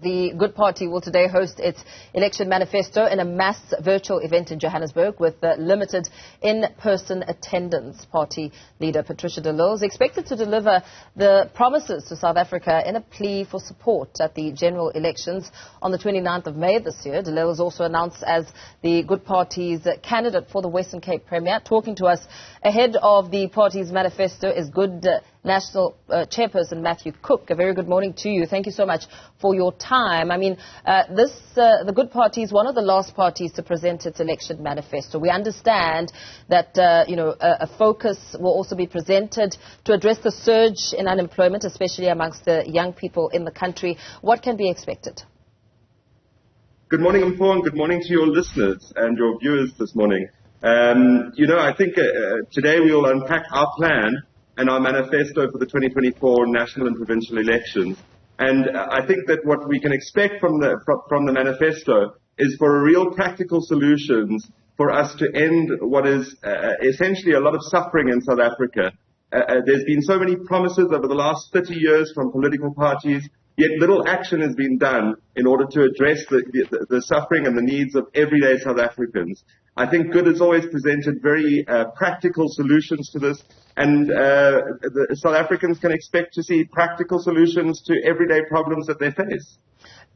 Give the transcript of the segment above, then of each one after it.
The Good Party will today host its election manifesto in a mass virtual event in Johannesburg with limited in-person attendance. Party leader Patricia De Lille is expected to deliver the promises to South Africa in a plea for support at the general elections on the 29th of May this year. De Lille is also announced as the Good Party's candidate for the Western Cape Premier. Talking to us ahead of the party's manifesto is Good National chairperson Matthew Cook. A very good morning to you. Thank you so much for your time. I mean, the Good Party is one of the last parties to present its election manifesto. We understand that, a focus will also be presented to address the surge in unemployment, especially amongst the young people in the country. What can be expected? Good morning, Mpho, and good morning to your listeners and your viewers this morning. I think today we will unpack our plan and our manifesto for the 2024 national and provincial elections. And I think that what we can expect from the manifesto is for real practical solutions for us to end what is essentially a lot of suffering in South Africa. There's been so many promises over the last 30 years from political parties, yet little action has been done in order to address the suffering and the needs of everyday South Africans. I think Good has always presented very practical solutions to this, and the South Africans can expect to see practical solutions to everyday problems that they face.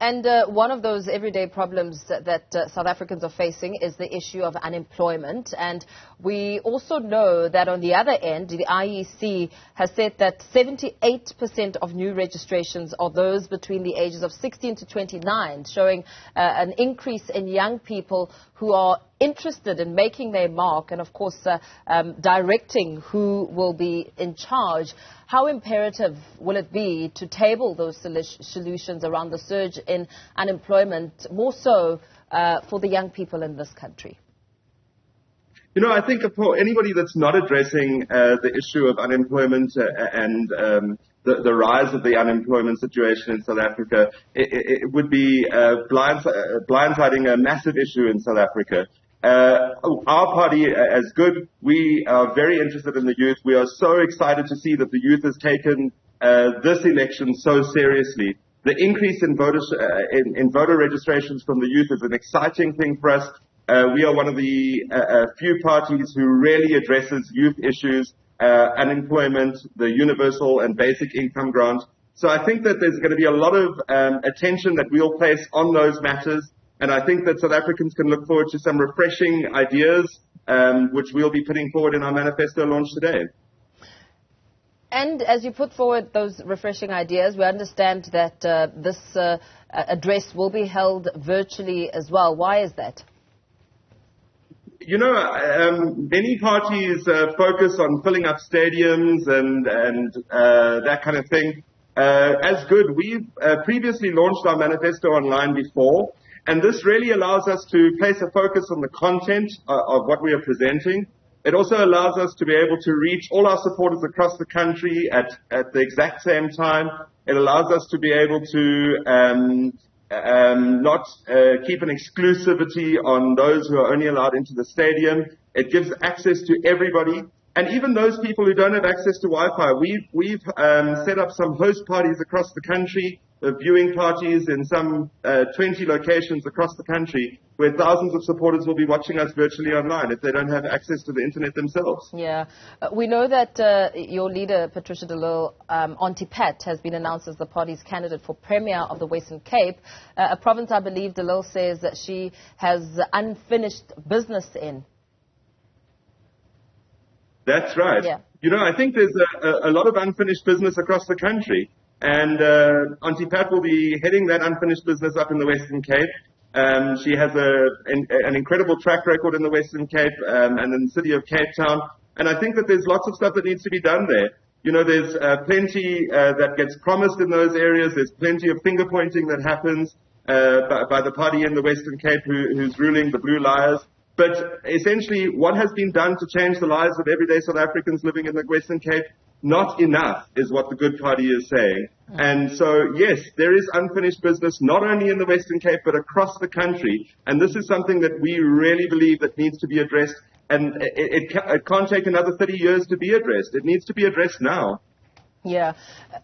And one of those everyday problems that South Africans are facing is the issue of unemployment. And we also know that on the other end, the IEC has said that 78% of new registrations are those between the ages of 16 to 29, showing an increase in young people who are interested in making their mark and, of course, directing who will be in charge. How imperative will it be to table those solutions around the surge in unemployment, more so for the young people in this country? I think for anybody that's not addressing the issue of unemployment and the rise of the unemployment situation in South Africa, it would be blindsiding a massive issue in South Africa. Our party, as Good, we are very interested in the youth. We are so excited to see that the youth has taken this election so seriously. The increase in voter registrations from the youth is an exciting thing for us. We are one of the few parties who really addresses youth issues, unemployment, the universal and basic income grant. So I think that there's going to be a lot of attention that we'll place on those matters. And I think that South Africans can look forward to some refreshing ideas, which we'll be putting forward in our manifesto launch today. And as you put forward those refreshing ideas, we understand that this address will be held virtually as well. Why is that? Many parties focus on filling up stadiums and that kind of thing. As Good, we've previously launched our manifesto online before. And this really allows us to place a focus on the content of what we are presenting. It also allows us to be able to reach all our supporters across the country at the exact same time. It allows us to be able to not keep an exclusivity on those who are only allowed into the stadium. It gives access to everybody. And even those people who don't have access to Wi-Fi, we've set up some host parties across the country, viewing parties in some 20 locations across the country, where thousands of supporters will be watching us virtually online if they don't have access to the internet themselves. Yeah. We know that your leader, Patricia De Lille, Auntie Pat, has been announced as the party's candidate for Premier of the Western Cape, a province I believe De Lille says that she has unfinished business in. That's right. Yeah. I think there's a lot of unfinished business across the country. And Auntie Pat will be heading that unfinished business up in the Western Cape. She has an incredible track record in the Western Cape and in the city of Cape Town. And I think that there's lots of stuff that needs to be done there. There's plenty that gets promised in those areas. There's plenty of finger-pointing that happens by the party in the Western Cape who's ruling, the Blue Liars. But essentially, what has been done to change the lives of everyday South Africans living in the Western Cape? Not enough is what the Good Party is saying. And so, yes, there is unfinished business not only in the Western Cape but across the country. And this is something that we really believe that needs to be addressed. And it can't take another 30 years to be addressed. It needs to be addressed now. Yeah.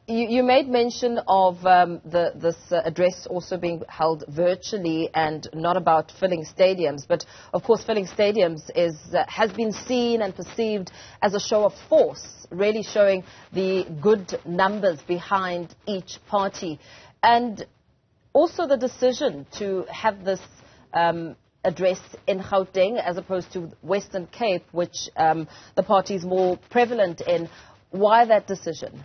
You made mention of this address also being held virtually and not about filling stadiums. But, of course, filling stadiums has been seen and perceived as a show of force, really showing the good numbers behind each party. And also the decision to have this address in Gauteng as opposed to Western Cape, which the party is more prevalent in. Why that decision?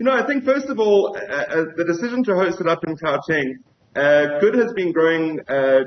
I think first of all, the decision to host it up in Gauteng, Good has been growing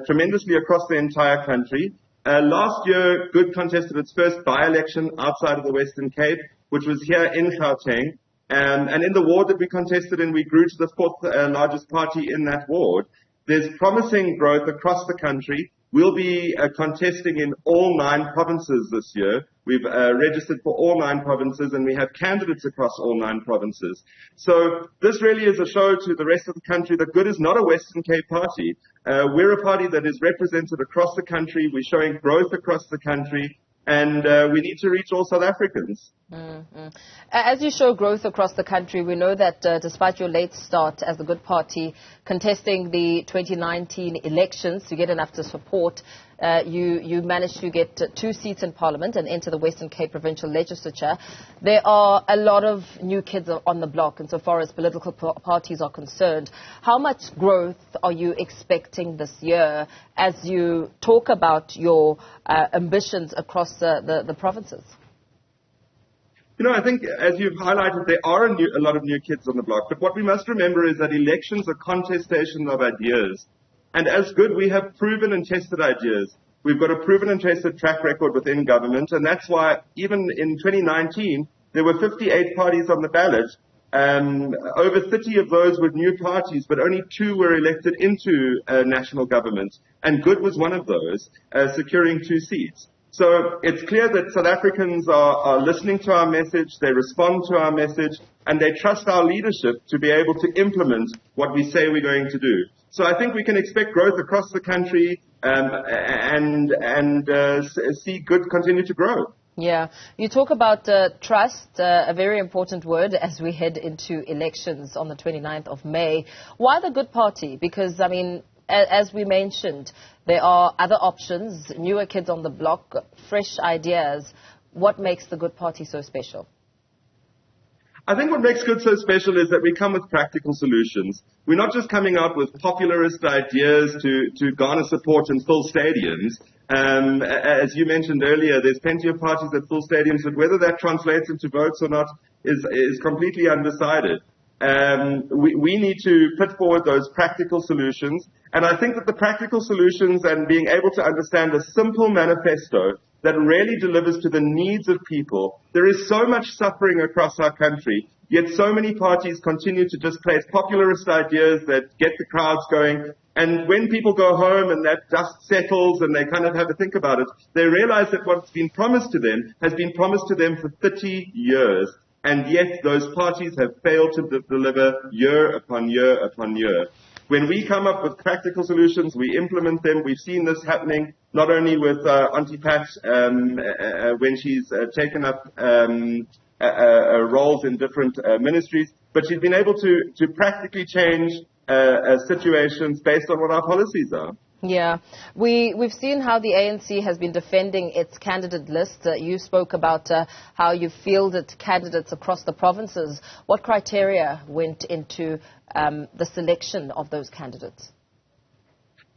tremendously across the entire country. Last year, Good contested its first by-election outside of the Western Cape, which was here in Gauteng. And in the ward that we contested in, we grew to the fourth largest party in that ward. There's promising growth across the country. We'll be contesting in all 9 provinces this year. We've registered for all 9 provinces, and we have candidates across all 9 provinces. So this really is a show to the rest of the country that Good is not a Western Cape party. We're a party that is represented across the country. We're showing growth across the country. And we need to reach all South Africans. Mm-hmm. As you show growth across the country, we know that despite your late start as the Good Party contesting the 2019 elections to get enough to support, you managed to get 2 seats in Parliament and enter the Western Cape Provincial Legislature. There are a lot of new kids on the block insofar as political parties are concerned. How much growth are you expecting this year as you talk about your ambitions across the provinces? I think, as you've highlighted, there are a lot of new kids on the block. But what we must remember is that elections are contestations of ideas. And as Good, we have proven and tested ideas. We've got a proven and tested track record within government. And that's why, even in 2019, there were 58 parties on the ballot. Over 30 of those were new parties, but only 2 were elected into national government. And Good was one of those, securing 2 seats. So it's clear that South Africans are listening to our message, they respond to our message, and they trust our leadership to be able to implement what we say we're going to do. So I think we can expect growth across the country and see Good continue to grow. Yeah. You talk about trust, a very important word as we head into elections on the 29th of May. Why the Good Party? Because, I mean, as we mentioned, there are other options, newer kids on the block, fresh ideas. What makes the Good Party so special? I think what makes Good so special is that we come with practical solutions. We're not just coming up with popularist ideas to garner support and fill stadiums. As you mentioned earlier, there's plenty of parties that fill stadiums, but whether that translates into votes or not is completely undecided. We need to put forward those practical solutions. And I think that the practical solutions and being able to understand a simple manifesto that really delivers to the needs of people. There is so much suffering across our country, yet so many parties continue to just place popularist ideas that get the crowds going. And when people go home and that dust settles and they kind of have to think about it, they realize that what's been promised to them has been promised to them for 30 years. And yet those parties have failed to deliver year upon year upon year. When we come up with practical solutions, we implement them. We've seen this happening not only with Auntie Pat when she's taken up roles in different ministries, but she's been able to practically change situations based on what our policies are. Yeah, we've seen how the ANC has been defending its candidate list. You spoke about how you fielded candidates across the provinces. What criteria went into the selection of those candidates?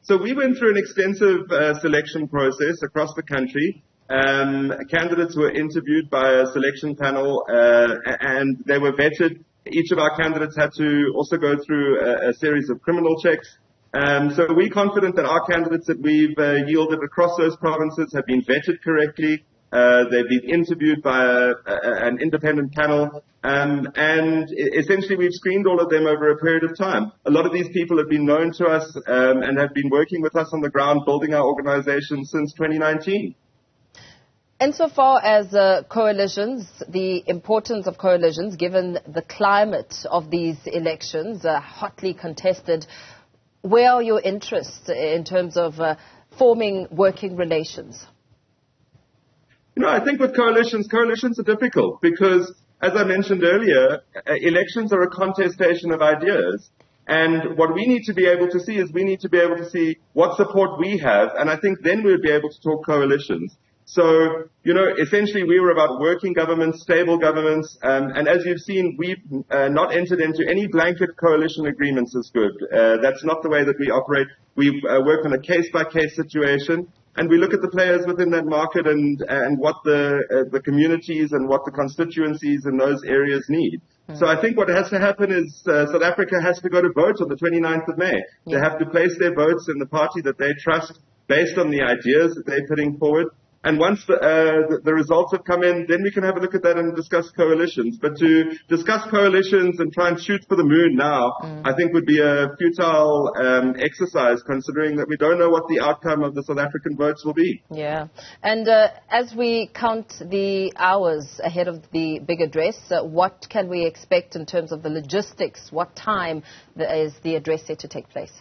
So we went through an extensive selection process across the country. Candidates were interviewed by a selection panel and they were vetted. Each of our candidates had to also go through a series of criminal checks. So we're confident that our candidates that we've yielded across those provinces have been vetted correctly. They've been interviewed by an independent panel. And essentially we've screened all of them over a period of time. A lot of these people have been known to us and have been working with us on the ground, building our organization since 2019. Insofar as coalitions, the importance of coalitions, given the climate of these elections, hotly contested, where are your interests in terms of forming working relations? I think with coalitions are difficult because as I mentioned earlier, elections are a contestation of ideas. And what we need to be able to see is we need to be able to see what support we have. And I think then we'll be able to talk coalitions. So, essentially we were about working governments, stable governments. And as you've seen, we've not entered into any blanket coalition agreements as good. That's not the way that we operate. We work on a case-by-case situation. And we look at the players within that market and what the communities and what the constituencies in those areas need. So I think what has to happen is South Africa has to go to vote on the 29th of May. They have to place their votes in the party that they trust based on the ideas that they're putting forward. And once the results have come in, then we can have a look at that and discuss coalitions. But to discuss coalitions and try and shoot for the moon now, I think would be a futile exercise, considering that we don't know what the outcome of the South African votes will be. Yeah. And as we count the hours ahead of the big address, what can we expect in terms of the logistics? What time is the address set to take place?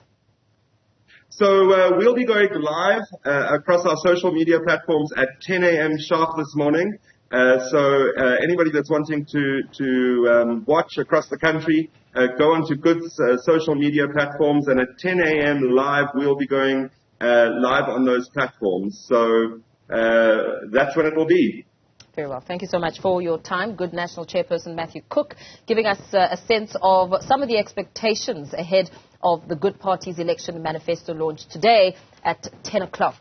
So we'll be going live across our social media platforms at 10 a.m. sharp this morning. So anybody that's wanting to watch across the country, go onto Good's social media platforms, and at 10 a.m. live, we'll be going live on those platforms. So that's when it will be. Very well. Thank you so much for your time. Good National Chairperson Matthew Cook giving us a sense of some of the expectations ahead of the Good Party's election manifesto launch today at 10 o'clock.